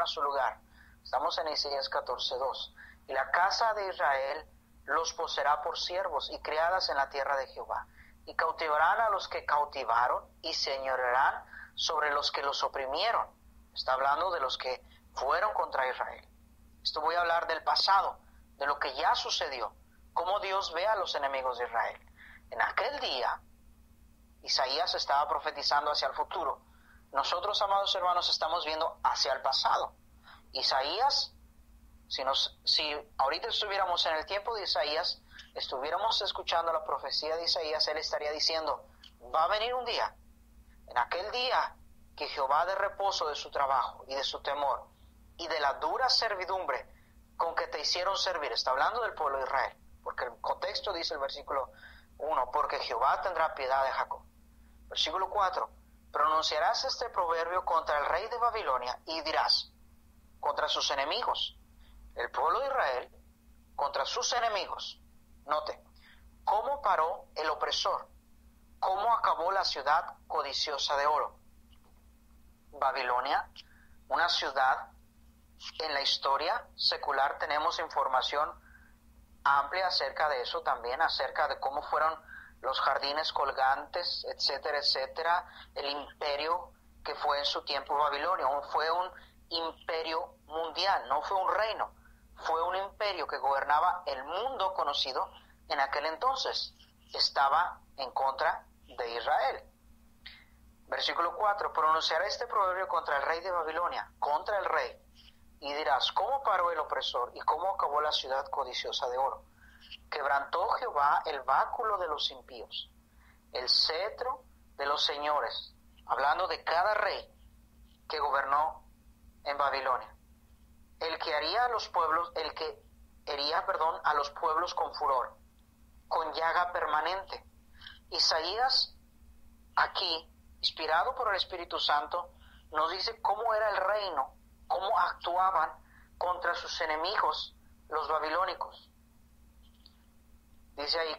a su lugar. Estamos en Isaías 14:2. Y la casa de Israel los poseerá por siervos y criadas en la tierra de Jehová. Y cautivarán a los que cautivaron y señorearán sobre los que los oprimieron. Está hablando de los que fueron contra Israel. Esto voy a hablar del pasado, de lo que ya sucedió, cómo Dios ve a los enemigos de Israel. En aquel día, Isaías estaba profetizando hacia el futuro. Nosotros, amados hermanos, estamos viendo hacia el pasado. Isaías, si ahorita estuviéramos en el tiempo de Isaías, estuviéramos escuchando la profecía de Isaías, él estaría diciendo, va a venir un día, en aquel día que Jehová dé reposo de su trabajo y de su temor y de la dura servidumbre con que te hicieron servir. Está hablando del pueblo de Israel, porque el contexto dice el versículo 1, porque Jehová tendrá piedad de Jacob. Versículo 4, pronunciarás este proverbio contra el rey de Babilonia y dirás, contra sus enemigos, el pueblo de Israel, contra sus enemigos. Note, cómo paró el opresor, cómo acabó la ciudad codiciosa de oro. Babilonia, una ciudad, en la historia secular tenemos información amplia acerca de eso también, acerca de cómo fueron los jardines colgantes, etcétera, etcétera, el imperio que fue en su tiempo Babilonia. Fue un imperio mundial, no fue un reino, fue un imperio que gobernaba el mundo conocido en aquel entonces. Estaba en contra de Israel. Versículo 4, pronunciará este proverbio contra el rey de Babilonia, contra el rey, y dirás, ¿cómo paró el opresor y cómo acabó la ciudad codiciosa de oro? Quebrantó Jehová el báculo de los impíos, el cetro de los señores, hablando de cada rey que gobernó en Babilonia. El que hería a los pueblos con furor, con llaga permanente. Isaías, aquí, inspirado por el Espíritu Santo, nos dice cómo era el reino, cómo actuaban contra sus enemigos, los babilónicos. Dice ahí,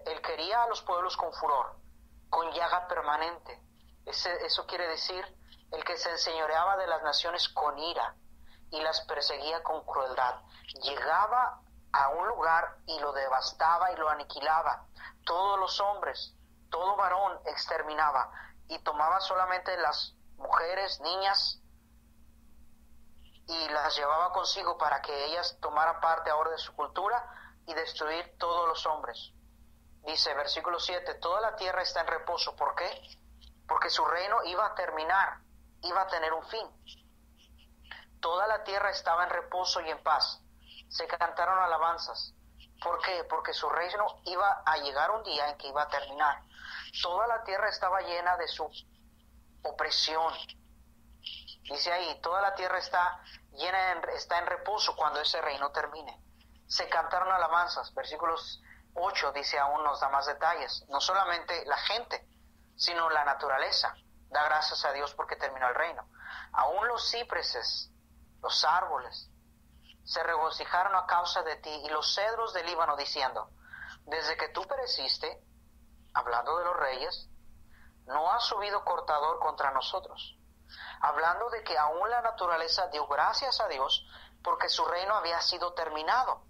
él quería a los pueblos con furor, con llaga permanente. Eso quiere decir, el que se enseñoreaba de las naciones con ira y las perseguía con crueldad. Llegaba a un lugar y lo devastaba y lo aniquilaba. Todos los hombres, todo varón exterminaba y tomaba solamente las mujeres, niñas, y las llevaba consigo para que ellas tomaran parte ahora de su cultura y destruir todos los hombres. Dice, versículo 7, toda la tierra está en reposo. ¿Por qué? Porque su reino iba a terminar, iba a tener un fin. Toda la tierra estaba en reposo y en paz. Se cantaron alabanzas. ¿Por qué? Porque su reino iba a llegar un día en que iba a terminar. Toda la tierra estaba llena de su opresión. Dice ahí, toda la tierra está en reposo cuando ese reino termine. Se cantaron alabanzas. Versículos 8 dice, aún nos da más detalles. No solamente la gente, sino la naturaleza. Da gracias a Dios porque terminó el reino. Aún los cipreses, los árboles, se regocijaron a causa de ti, y los cedros del Líbano diciendo, desde que tú pereciste, hablando de los reyes, no ha subido cortador contra nosotros. Hablando de que aún la naturaleza dio gracias a Dios porque su reino había sido terminado.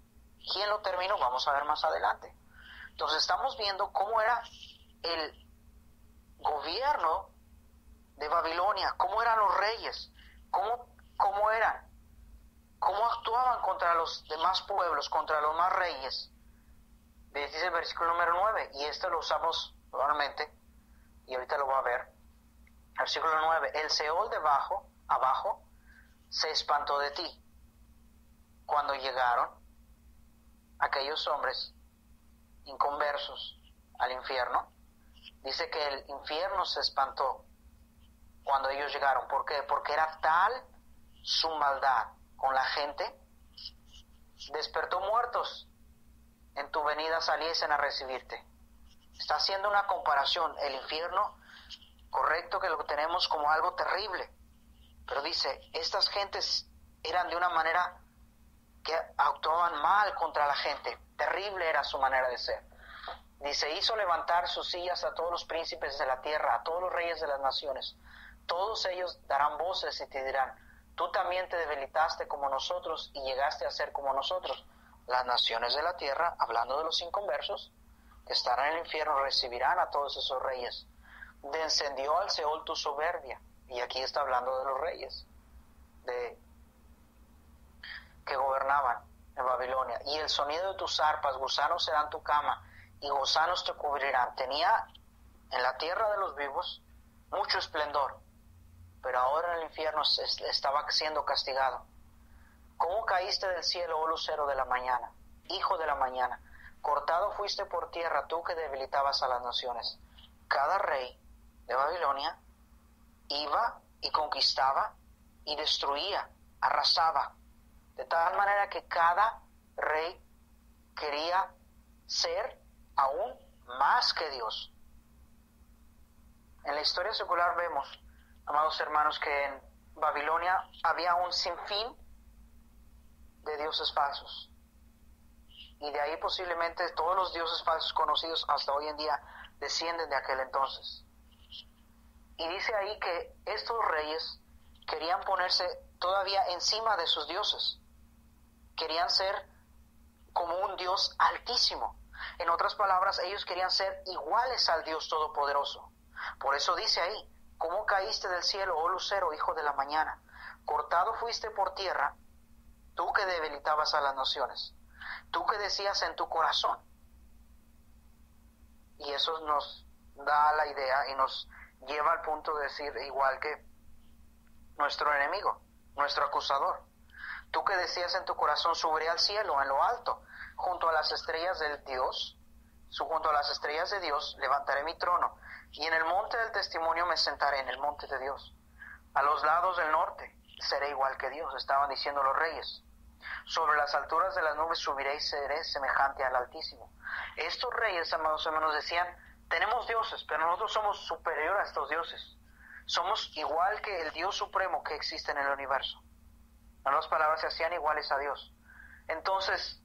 ¿Quién lo terminó? Vamos a ver más adelante. Entonces estamos viendo cómo era el gobierno de Babilonia, cómo eran los reyes, cómo eran, cómo actuaban contra los demás pueblos, contra los más reyes. Dice el versículo número 9, y esto lo usamos normalmente, y ahorita lo va a ver. Versículo 9, el Seol abajo, se espantó de ti. Cuando llegaron aquellos hombres inconversos al infierno, dice que el infierno se espantó cuando ellos llegaron. ¿Por qué? Porque era tal su maldad con la gente. Despertó muertos, en tu venida saliesen a recibirte. Está haciendo una comparación. El infierno, correcto que lo tenemos como algo terrible, pero dice, estas gentes eran de una manera que actuaban mal contra la gente. Terrible era su manera de ser. Dice, hizo levantar sus sillas a todos los príncipes de la tierra, a todos los reyes de las naciones. Todos ellos darán voces y te dirán, tú también te debilitaste como nosotros y llegaste a ser como nosotros. Las naciones de la tierra, hablando de los inconversos, que estarán en el infierno, recibirán a todos esos reyes. Descendió al Seol tu soberbia. Y aquí está hablando de los reyes que gobernaban en Babilonia. Y el sonido de tus arpas, gusanos serán tu cama, y gusanos te cubrirán. Tenía en la tierra de los vivos mucho esplendor, pero ahora en el infierno estaba siendo castigado. ¿Cómo caíste del cielo, oh lucero de la mañana, hijo de la mañana? Cortado fuiste por tierra, tú que debilitabas a las naciones. Cada rey de Babilonia iba y conquistaba y destruía, arrasaba, de tal manera que cada rey quería ser aún más que Dios. En la historia secular vemos, amados hermanos, que en Babilonia había un sinfín de dioses falsos. Y de ahí posiblemente todos los dioses falsos conocidos hasta hoy en día descienden de aquel entonces. Y dice ahí que estos reyes querían ponerse todavía encima de sus dioses. Querían ser como un Dios altísimo. En otras palabras, ellos querían ser iguales al Dios Todopoderoso. Por eso dice ahí, ¿cómo caíste del cielo, oh lucero, hijo de la mañana? Cortado fuiste por tierra, tú que debilitabas a las naciones, tú que decías en tu corazón. Y eso nos da la idea y nos lleva al punto de decir, igual que nuestro enemigo, nuestro acusador. Tú que decías en tu corazón, subiré al cielo, en lo alto, junto a las estrellas del Dios, junto a las estrellas de Dios, levantaré mi trono, y en el monte del testimonio me sentaré, en el monte de Dios. A los lados del norte seré igual que Dios, estaban diciendo los reyes. Sobre las alturas de las nubes subiré y seré semejante al Altísimo. Estos reyes, amados hermanos, decían, tenemos dioses, pero nosotros somos superior a estos dioses. Somos igual que el Dios supremo que existe en el universo. En otras palabras, se hacían iguales a Dios. Entonces,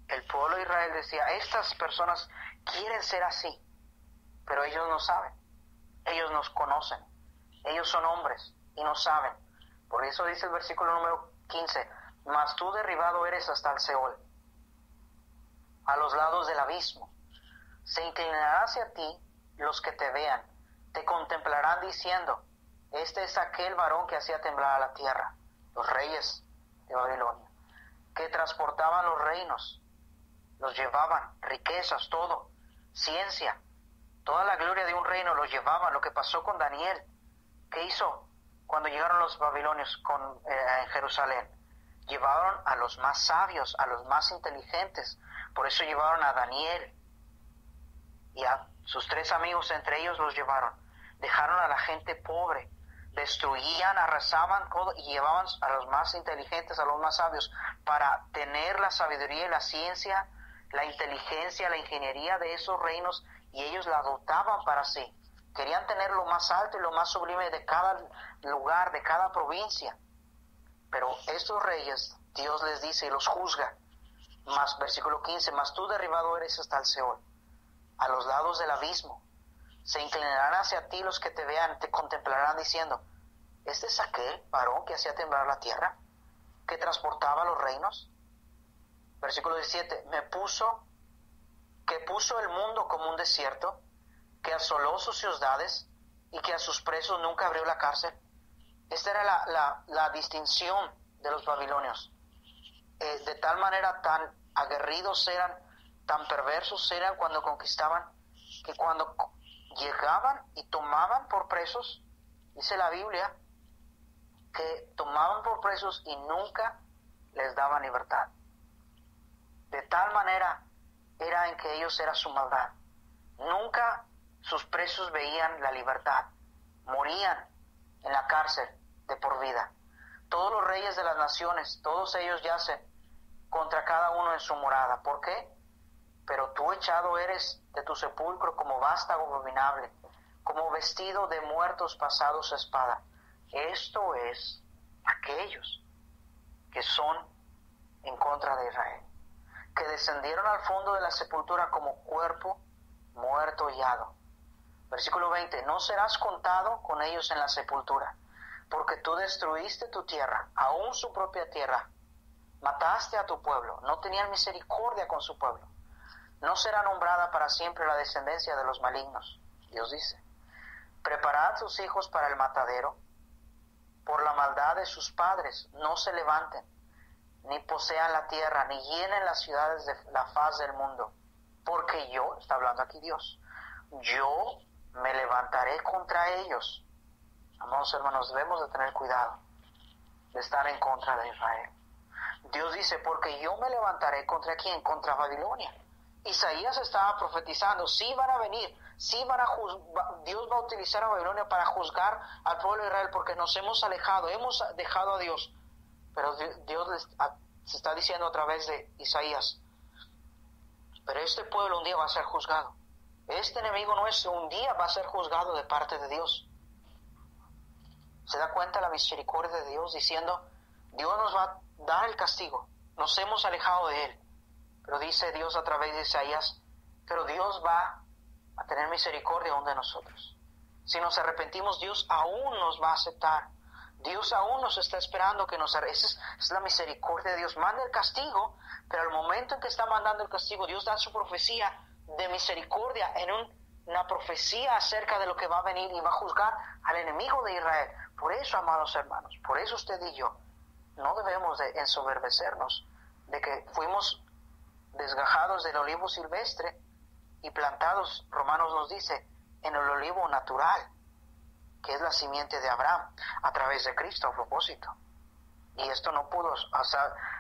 el pueblo de Israel decía, estas personas quieren ser así, pero ellos no saben, ellos nos conocen, ellos son hombres y no saben. Por eso dice el versículo número 15, mas tú derribado eres hasta el Seol, a los lados del abismo. Se inclinará hacia ti los que te vean, te contemplarán diciendo, este es aquel varón que hacía temblar a la tierra. Los reyes de Babilonia, que transportaban los reinos, los llevaban, riquezas, todo, ciencia, toda la gloria de un reino los llevaban. Lo que pasó con Daniel, ¿qué hizo cuando llegaron los babilonios en Jerusalén? Llevaron a los más sabios, a los más inteligentes, por eso llevaron a Daniel y a sus 3 amigos, entre ellos los llevaron. Dejaron a la gente pobre, destruían, arrasaban todo y llevaban a los más inteligentes, a los más sabios, para tener la sabiduría y la ciencia, la inteligencia, la ingeniería de esos reinos, y ellos la adoptaban para sí. Querían tener lo más alto y lo más sublime de cada lugar, de cada provincia. Pero estos reyes, Dios les dice y los juzga. Más, versículo 15, mas tú derribado eres hasta el Seol, a los lados del abismo. Se inclinarán hacia ti los que te vean, te contemplarán diciendo, ¿este es aquel varón que hacía temblar la tierra, que transportaba los reinos? Versículo 17, que puso el mundo como un desierto, que asoló sus ciudades y que a sus presos nunca abrió la cárcel. Esta era la distinción de los babilonios. De tal manera tan aguerridos eran, tan perversos eran cuando conquistaban, que cuando llegaban y tomaban por presos, dice la Biblia, que tomaban por presos y nunca les daban libertad. De tal manera era en que ellos era su maldad. Nunca sus presos veían la libertad. Morían en la cárcel de por vida. Todos los reyes de las naciones, todos ellos yacen contra cada uno en su morada. ¿Por qué? Pero tú echado eres de tu sepulcro como vástago abominable, como vestido de muertos pasados a espada. Esto es aquellos que son en contra de Israel, que descendieron al fondo de la sepultura como cuerpo muerto y hado. Versículo 20, no serás contado con ellos en la sepultura, porque tú destruiste tu tierra, aún su propia tierra. Mataste a tu pueblo, no tenían misericordia con su pueblo. No será nombrada para siempre la descendencia de los malignos. Dios dice, preparad sus hijos para el matadero, por la maldad de sus padres, no se levanten, ni posean la tierra, ni llenen las ciudades de la faz del mundo. Porque yo, está hablando aquí Dios, yo me levantaré contra ellos. Amados hermanos, debemos de tener cuidado de estar en contra de Israel. Dios dice, porque yo me levantaré contra ¿quién? Contra Babilonia. Isaías estaba profetizando, sí van a venir, sí van a Dios va a utilizar a Babilonia para juzgar al pueblo de Israel, porque nos hemos alejado, hemos dejado a Dios. Pero Dios se está diciendo a través de Isaías, pero este pueblo un día va a ser juzgado. Este enemigo nuestro un día va a ser juzgado de parte de Dios. ¿Se da cuenta la misericordia de Dios diciendo, Dios nos va a dar el castigo? Nos hemos alejado de Él. Pero dice Dios a través de Isaías, pero Dios va a tener misericordia aún de nosotros. Si nos arrepentimos, Dios aún nos va a aceptar. Dios aún nos está esperando que nos arrepientamos. Esa es la misericordia de Dios. Manda el castigo, pero al momento en que está mandando el castigo, Dios da su profecía de misericordia en una profecía acerca de lo que va a venir y va a juzgar al enemigo de Israel. Por eso, amados hermanos, por eso usted y yo no debemos de ensoberbecernos de que fuimos desgajados del olivo silvestre y plantados, Romanos nos dice, en el olivo natural, que es la simiente de Abraham, a través de Cristo a propósito. Y esto no pudo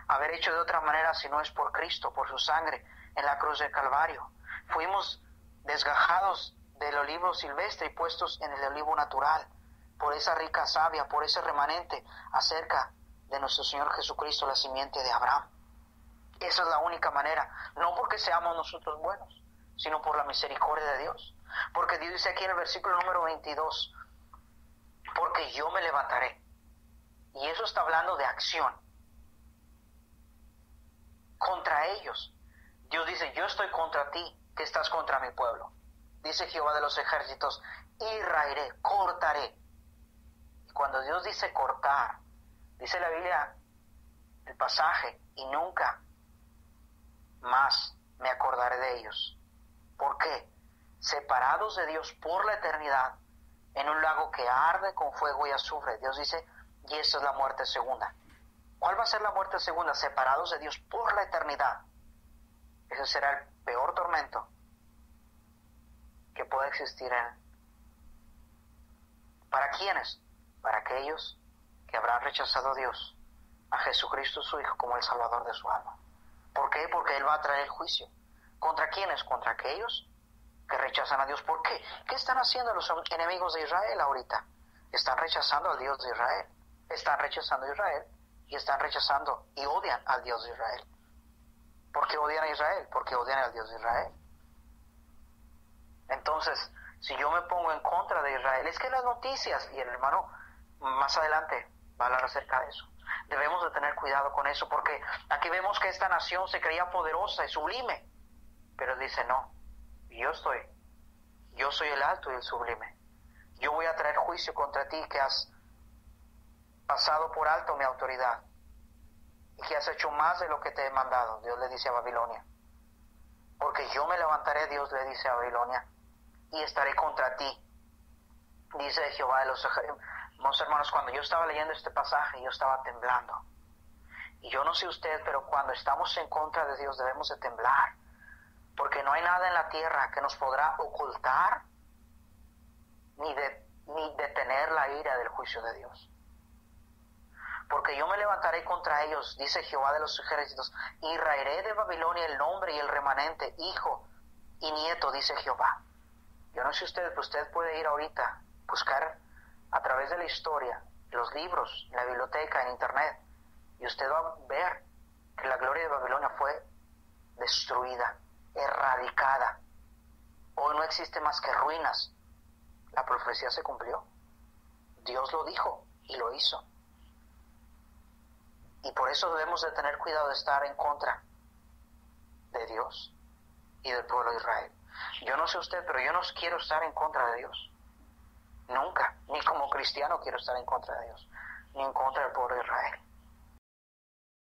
haber hecho de otra manera si no es por Cristo, por su sangre en la cruz del Calvario. Fuimos desgajados del olivo silvestre y puestos en el olivo natural, por esa rica savia, por ese remanente acerca de nuestro Señor Jesucristo, la simiente de Abraham. Esa es la única manera, no porque seamos nosotros buenos, sino por la misericordia de Dios. Porque Dios dice aquí en el versículo número 22, porque yo me levantaré. Y eso está hablando de acción. Contra ellos. Dios dice, yo estoy contra ti, que estás contra mi pueblo. Dice Jehová de los ejércitos, y raeré, cortaré. Y cuando Dios dice cortar, dice la Biblia, el pasaje, y nunca más me acordaré de ellos. ¿Por qué? Separados de Dios por la eternidad, en un lago que arde con fuego y azufre. Dios dice, y esa es la muerte segunda. ¿Cuál va a ser la muerte segunda? Separados de Dios por la eternidad. Ese será el peor tormento que pueda existir ¿Para quiénes? Para aquellos que habrán rechazado a Dios, a Jesucristo su Hijo, como el Salvador de su alma. ¿Por qué? Porque Él va a traer el juicio. ¿Contra quiénes? Contra aquellos que rechazan a Dios. ¿Por qué? ¿Qué están haciendo los enemigos de Israel ahorita? Están rechazando al Dios de Israel. Están rechazando a Israel y están rechazando y odian al Dios de Israel. ¿Por qué odian a Israel? Porque odian al Dios de Israel. Entonces, si yo me pongo en contra de Israel, es que las noticias, y el hermano más adelante va a hablar acerca de eso, debemos de tener cuidado con eso, porque aquí vemos que esta nación se creía poderosa y sublime, pero dice, no, yo soy el alto y el sublime. Yo voy a traer juicio contra ti que has pasado por alto mi autoridad y que has hecho más de lo que te he mandado. Dios le dice a Babilonia, porque yo me levantaré, Dios le dice a Babilonia, y estaré contra ti, dice Jehová de los ejércitos. Hermanos, cuando yo estaba leyendo este pasaje, yo estaba temblando. Y yo no sé usted, pero cuando estamos en contra de Dios debemos de temblar, porque no hay nada en la tierra que nos podrá ocultar ni detener la ira del juicio de Dios. Porque yo me levantaré contra ellos, dice Jehová de los ejércitos, y raeré de Babilonia el nombre y el remanente, hijo y nieto, dice Jehová. Yo no sé usted, pero usted puede ir ahorita, buscar a través de la historia, los libros, en la biblioteca, en internet, y usted va a ver que la gloria de Babilonia fue destruida, erradicada. Hoy no existe más que ruinas. La profecía se cumplió. Dios lo dijo y lo hizo. Y por eso debemos de tener cuidado de estar en contra de Dios y del pueblo de Israel. Yo no sé usted, pero yo no quiero estar en contra de Dios. Nunca, ni como cristiano quiero estar en contra de Dios, ni en contra del pueblo de Israel.